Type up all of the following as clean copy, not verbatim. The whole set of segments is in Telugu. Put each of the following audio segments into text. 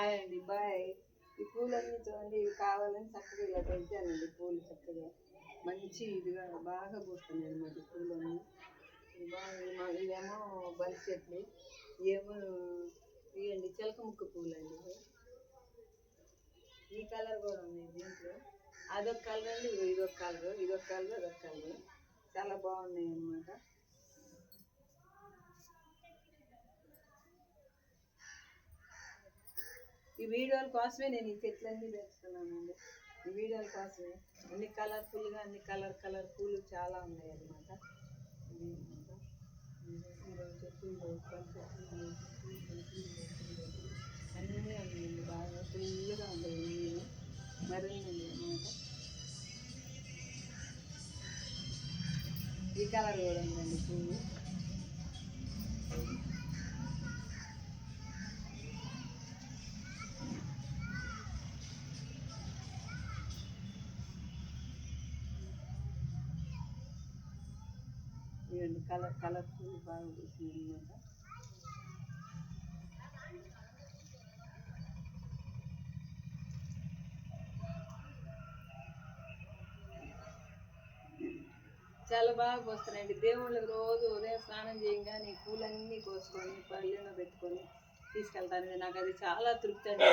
బాయ్ అండి, బాయ్. ఈ పూలన్నీ చూడండి, ఇవి కావాలని చక్కగా ఇలా పెంచానండి. పూలు చక్కగా మంచి ఇదిగా బాగా పూస్తున్నాయి అన్నమాట పూలన్నీ. బాగా ఇవేమో బంతి చెట్లు, ఏమో ఇవ్వండి చిలక ముక్క పూలు అండి. ఈ కలర్ కూడా ఉన్నాయి దీంట్లో. అదొక కలర్ అండి, ఇదొక కలర్, ఇదొక కలర్, అదొక కలర్. చాలా బాగున్నాయి అన్నమాట. ఈ వీడియోల కోసమే నేను ఈ చెట్లన్నీ పెంచుతున్నానండి. ఈ వీడియోల కోసమే అన్ని కలర్ఫుల్గా, అన్ని కలర్ పూలు చాలా ఉన్నాయి అన్నమాట. అన్నీ ఉన్నాయండి, బాగా ఫుల్గా ఉన్నాయి మరిన్ని అన్నమాట. ఈ కలర్ కూడా ఉందండి పువ్వు. ఇవన్నీ కలర్ఫుల్ బాగా పూసింది అన్నమాట. చాలా బాగా పోస్తున్నాయండి. దేవుళ్ళకి రోజు ఉదయం స్నానం చేయగానే ఈ పూలన్నీ కోసుకొని పళ్ళెలో పెట్టుకొని తీసుకెళ్తాను. నాకు అది చాలా తృప్తి అండి.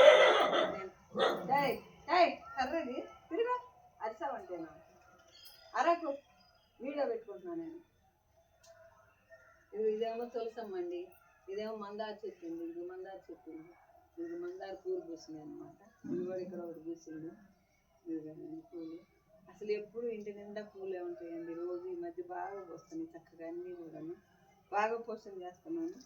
కర్రది తిరుగా అరిసావంటే నాకు అరకు వీడియో పెట్టుకుంటున్నాను నేను. ఇదేమో తులసమ్మ అండి, ఇదేమో మందార చెట్టు ఉంది. ఇది మందార చెట్టు ఉంది, ఇది మందార పూలు పూసినాయి అనమాట. ఇది కూడా ఇక్కడ ఒకటి పూసింది. ఇదిగోండి పూలు. అసలు ఎప్పుడు ఇంటి నిండా పూలే ఉంటాయండి. రోజు ఈ మధ్య బాగా పోస్తున్నాయి చక్కగా అన్నీ కూడా బాగా పోషణ చేస్తున్నాను.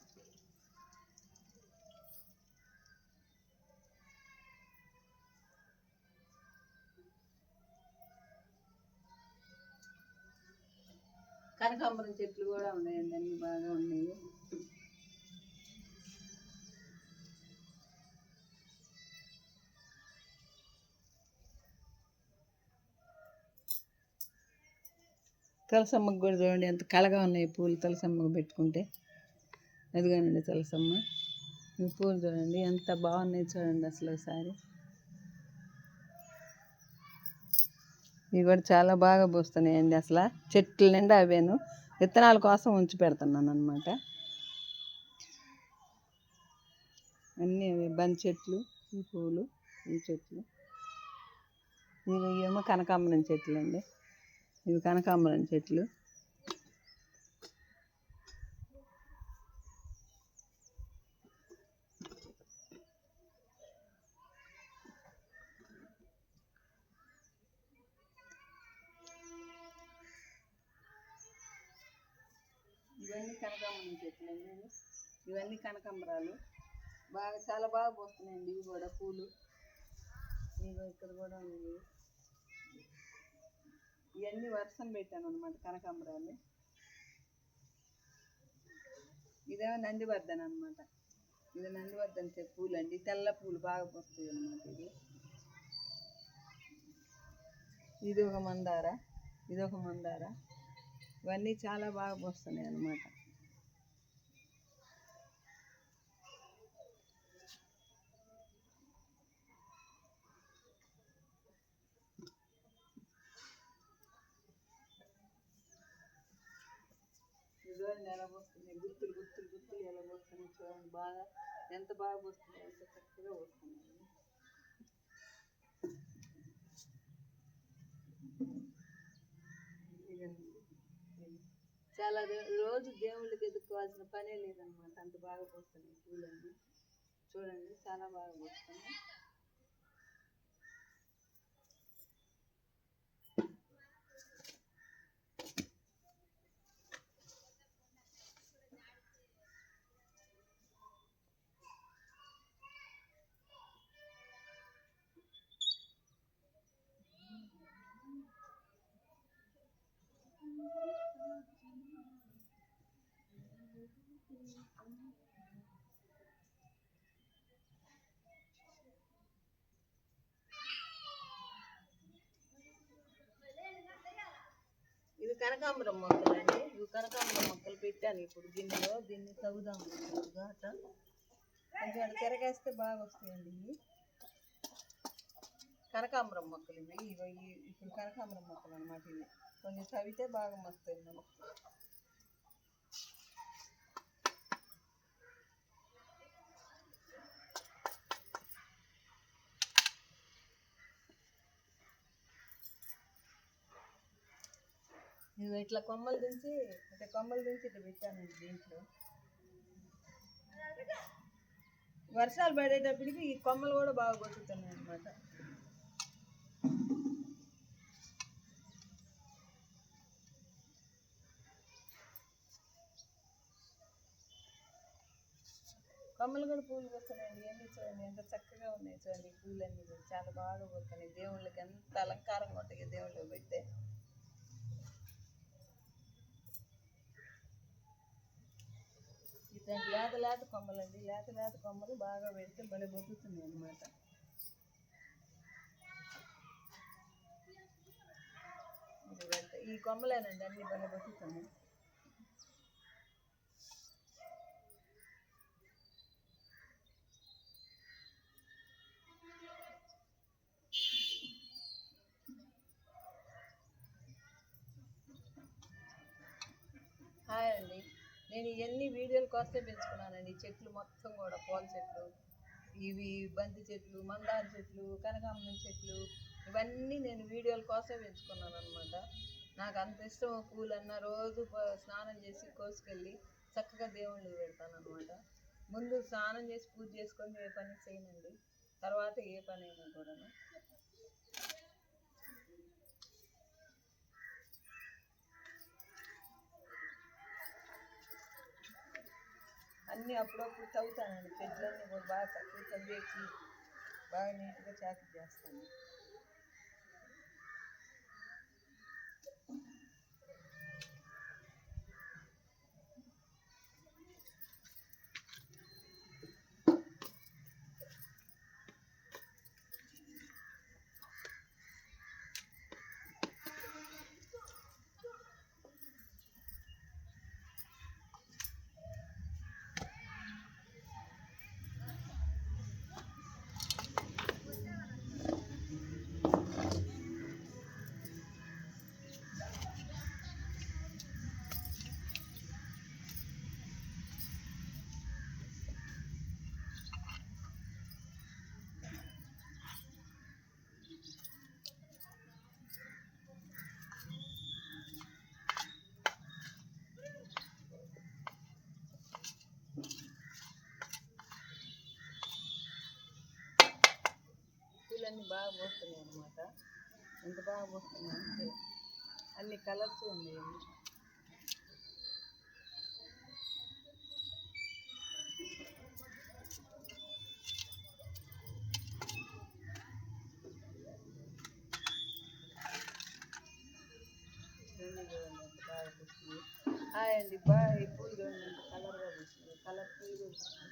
కనకాంబరం చెట్లు కూడా ఉన్నాయండి, అన్నీ బాగా ఉన్నాయి. తులసమ్మకు కూడా చూడండి ఎంత కళగా ఉన్నాయి పూలు. తులసమ్మకు పెట్టుకుంటే అదిగానండి తులసమ్మ. ఈ పూలు చూడండి ఎంత బాగున్నాయి చూడండి అసలు ఒకసారి. ఇవి కూడా చాలా బాగా పూస్తున్నాయండి. అసలు చెట్ల నిండా అవేను విత్తనాల కోసం ఉంచి పెడుతున్నాను అనమాట. అన్నీ అవి బంతి చెట్లు, ఈ పూలు, ఈ చెట్లు. ఇవి ఏమో కనకాంబరం చెట్లు అండి, ఇవి కనకాంబరం చెట్లు. ఇవన్నీ కనకాంబరం చెట్లు అండి, ఇవన్నీ కనకాంబరాలు బాగా చాలా బాగా పోస్తున్నాయండి. ఇవి కూడా పూలు, ఇవి ఇక్కడ కూడా ఉన్నాయి. ఇవన్నీ వర్షం పెట్టాను అనమాట కనకాంబరాలు. ఇదేమో నందివర్ధన అనమాట, ఇది నందివర్ధన పూలు అండి. తెల్ల పూలు బాగా పోస్తాయి అనమాట. ఇది ఒక మందార, ఇది ఒక మందార. ఇవన్నీ చాలా బాగా పోస్తున్నాయి అన్నమాట. చూడండి ఎలా పోస్తున్నాయి, గుత్తులు గుత్తులు గుత్తులు ఎలా పోస్తున్నాయి చూడండి. బాగా ఎంత బాగా పోస్తున్నాయి, ఎంత చక్కగా పోస్తున్నాయి. చాలా రోజు దేవుళ్ళకి ఎదుర్కోవాల్సిన పనే లేదనమాట, అంత బాగా పోస్తున్నాయి పూలన్నీ. చూడండి చాలా బాగా పోస్తున్నాయి. ఇది కనకాంబరం మొక్కలు అండి, ఇవి కనకాంబరం మొక్కలు పెట్టాను ఇప్పుడు గిన్నెలో. దీన్ని తవ్వుదాము ఘాట. కొంచెం అటు తిరగేస్తే బాగా వస్తాయండి ఇవి. కనకాంబరం మొక్కలు ఇవి ఇప్పుడు కనకాంబరం మొక్కలు అనమాట. ఇవి కొంచెం చవితే బాగా వస్తాయి మనకు. ఇవి ఇట్లా కొమ్మలు దించి ఇట్లా పెట్టానండి. దీంట్లో వర్షాలు పడేటప్పటికి ఈ కొమ్మలు కూడా బాగా కొట్టుతున్నాయి అన్నమాట. కొమ్మలు కూడా పూలు పోతున్నాయండి. ఇవన్నీ చూడండి ఎంత చక్కగా ఉన్నాయి. చూడండి పూలన్నీ కూడా చాలా బాగా పోతున్నాయి. దేవుళ్ళకి ఎంత అలంకారంగా ఉంటాయి దేవుళ్ళకి పెడితే. ఇట్లాంటి లేత కొమ్మలండి. లేత కొమ్మలు బాగా పెడితే భలే బతుకుతున్నాయి అన్నమాట. ఈ కొమ్మలేనండి అన్ని భలే బతుకుతున్నాయి. హాయ్ అండి. నేను ఇవన్నీ వీడియోల కోసమే పెంచుకున్నానండి. చెట్లు మొత్తం కూడా పూల చెట్లు, ఇవి బంతి చెట్లు, మందార చెట్లు, కనకాంబరం చెట్లు, ఇవన్నీ నేను వీడియోల కోసమే పెంచుకున్నాను అనమాట. నాకు అంత ఇష్టం పూలన్నా. రోజు స్నానం చేసి కోసుకెళ్ళి చక్కగా దేవుళ్ళకి పెడతాను అనమాట. ముందు స్నానం చేసి పూజ చేసుకొని ఏ పని చేయనండి. తర్వాత ఏ పని అయినా కూడాను. అన్నీ అప్పుడప్పుడు తవ్వుతానండి. చెట్లన్నీ కూడా బాగా చక్కగా తవ్వేసి బాగా నీట్గా చాకి చేస్తాను. పూలన్నీ బాగా పోస్తున్నాయి అన్నమాట. ఎంత బాగా పోస్తున్నాయి అంటే అన్ని కలర్స్ ఉన్నాయి. బాగా పూస్తుంది. హాయ్ అండి. బాగా ఈ పూలు చూడండి ఎంత కలర్గా పూస్తుంది. కలర్ పూలు వస్తుంది.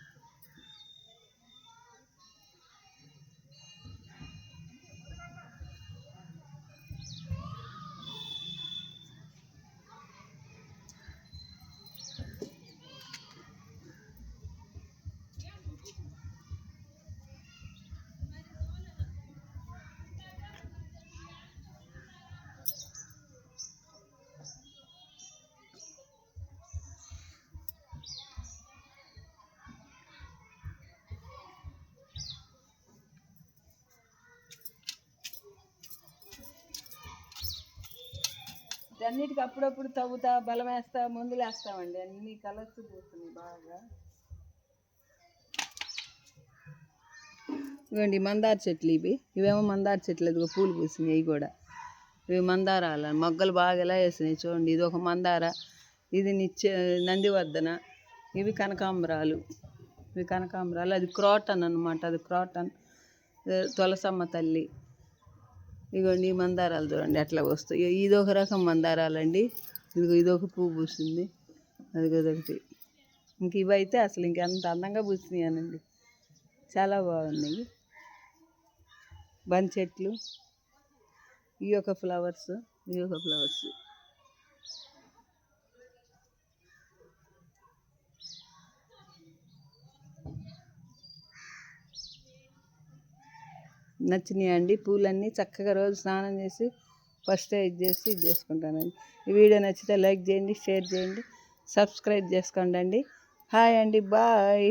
అన్నిటికీ అప్పుడప్పుడు తవ్వుతా, బలం వేస్తా, మందులు వేస్తామండి. అన్ని కలర్స్ పోతున్నాయి బాగా. ఇవ్వండి మందార చెట్లు ఇవేమో మందార చెట్లు. ఇదిగో పూలు పూసినాయి. ఇవి కూడా ఇవి మందారాల మొగ్గలు బాగా ఎలా వేసినాయి చూడండి. ఇది ఒక మందార, ఇది నందివర్ధన, ఇవి కనకాంబరాలు. అది క్రోటన్ అనమాట. అది క్రోటన్, తులసమ్మ తల్లి. ఇదిగోండి ఈ మందారాలు చూడండి ఎట్లా వస్తాయి. ఇదొక రకం మందారాలండి. ఇదొక పువ్వు పూసింది. అదిగొదొకటి. ఇంక ఇవైతే అసలు ఇంకెంత అందంగా పూసినాయనండి. చాలా బాగున్నాయి. బంతి చెట్లు, ఇవి ఒక ఫ్లవర్స్. నచ్చినాయి అండి. పూలన్నీ చక్కగా రోజు స్నానం చేసి ఫస్ట్ ఇది చేసుకుంటానండి. ఈ వీడియో నచ్చితే లైక్ చేయండి, షేర్ చేయండి, సబ్స్క్రైబ్ చేసుకోండి అండి. హాయ్ అండి, బాయ్.